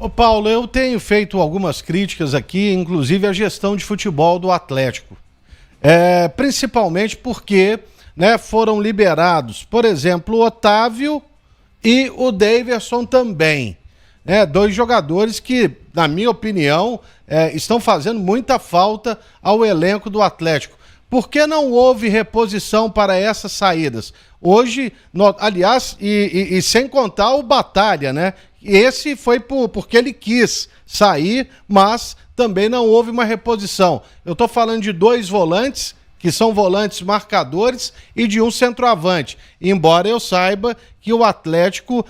Ô Paulo, eu tenho feito algumas críticas aqui, inclusive à gestão de futebol do Atlético. Principalmente porque, né, foram liberados, por exemplo, o Otávio e o Daverson também. Dois jogadores que, na minha opinião, estão fazendo muita falta ao elenco do Atlético. Por que não houve reposição para essas saídas? Hoje, aliás, e sem contar o Batalha, né? Esse foi porque ele quis sair, mas também não houve uma reposição. Eu estou falando de dois volantes, que são volantes marcadores, e de um centroavante. Embora eu saiba que o Atlético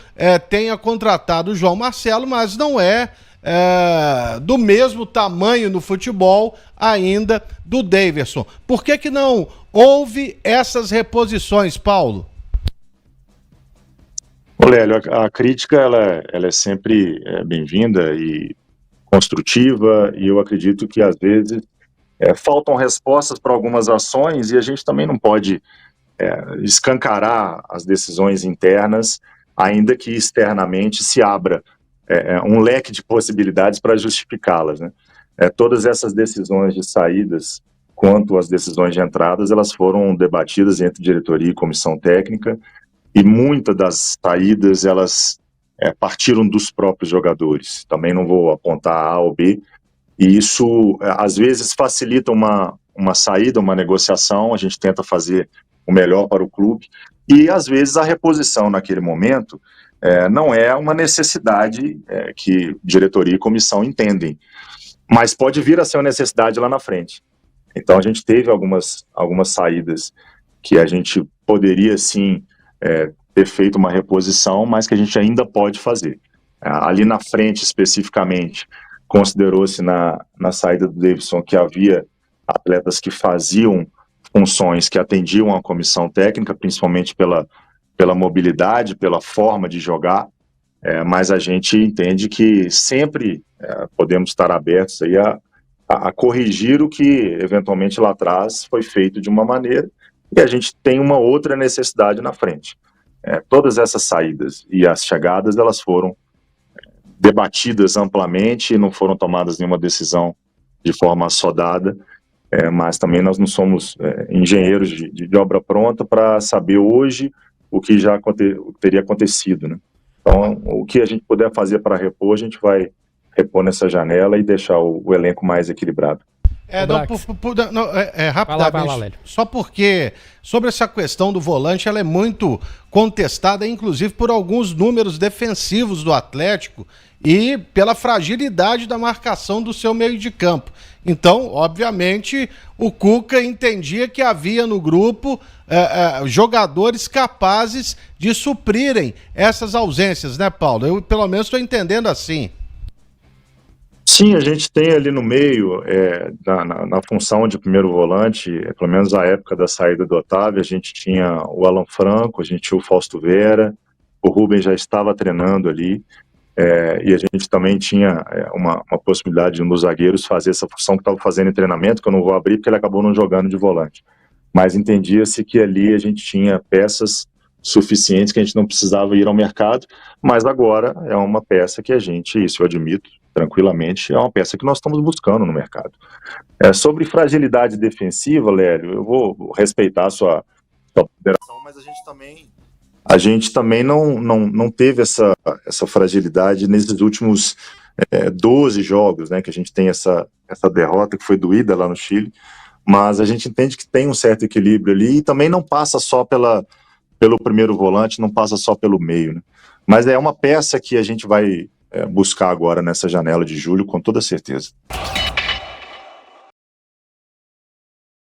tenha contratado o João Marcelo, mas não é do mesmo tamanho no futebol ainda do Daverson. Por que não houve essas reposições, Paulo? Ô Lélio, a crítica ela é sempre bem-vinda e construtiva, e eu acredito que às vezes faltam respostas para algumas ações, e a gente também não pode escancarar as decisões internas, ainda que externamente se abra um leque de possibilidades para justificá-las, né? Todas essas decisões de saídas, quanto às decisões de entradas, elas foram debatidas entre diretoria e comissão técnica, e muitas das saídas, elas partiram dos próprios jogadores. Também não vou apontar A ou B, e isso, às vezes, facilita uma saída, uma negociação, a gente tenta fazer o melhor para o clube, e, às vezes, a reposição naquele momento não é uma necessidade que diretoria e comissão entendem, mas pode vir a ser uma necessidade lá na frente. Então, a gente teve algumas saídas que a gente poderia, sim, ter feito uma reposição, mas que a gente ainda pode fazer. Ali na frente, especificamente, considerou-se na saída do Daverson que havia atletas que faziam funções que atendiam a comissão técnica, principalmente pela mobilidade, pela forma de jogar, mas a gente entende que sempre podemos estar abertos aí a corrigir o que eventualmente lá atrás foi feito de uma maneira, e a gente tem uma outra necessidade na frente. Todas essas saídas e as chegadas, elas foram debatidas amplamente, não foram tomadas nenhuma decisão de forma assodada, mas também nós não somos engenheiros de obra pronta para saber hoje o que já teria acontecido, né? Então, o que a gente puder fazer para repor, a gente vai repor nessa janela e deixar o elenco mais equilibrado. Rapidamente, só porque sobre essa questão do volante, ela é muito contestada, inclusive por alguns números defensivos do Atlético e pela fragilidade da marcação do seu meio de campo. Então, obviamente, o Cuca entendia que havia no grupo jogadores capazes de suprirem essas ausências, né, Paulo? Eu, pelo menos, estou entendendo assim. Sim, a gente tem ali no meio, na função de primeiro volante, pelo menos na época da saída do Otávio, a gente tinha o Alan Franco, a gente tinha o Fausto Vera, o Rubens já estava treinando ali, e a gente também tinha uma possibilidade de um dos zagueiros fazer essa função que estava fazendo em treinamento, que eu não vou abrir porque ele acabou não jogando de volante. Mas entendia-se que ali a gente tinha peças suficientes que a gente não precisava ir ao mercado, mas agora é uma peça que a gente, isso eu admito tranquilamente, é uma peça que nós estamos buscando no mercado. Sobre fragilidade defensiva, Lélio, eu vou respeitar a sua ponderação, mas a gente também não teve essa fragilidade nesses últimos 12 jogos, né, que a gente tem essa derrota que foi doída lá no Chile, mas a gente entende que tem um certo equilíbrio ali e também não passa só pelo primeiro volante, não passa só pelo meio, né? Mas é uma peça que a gente vai buscar agora nessa janela de julho, com toda certeza.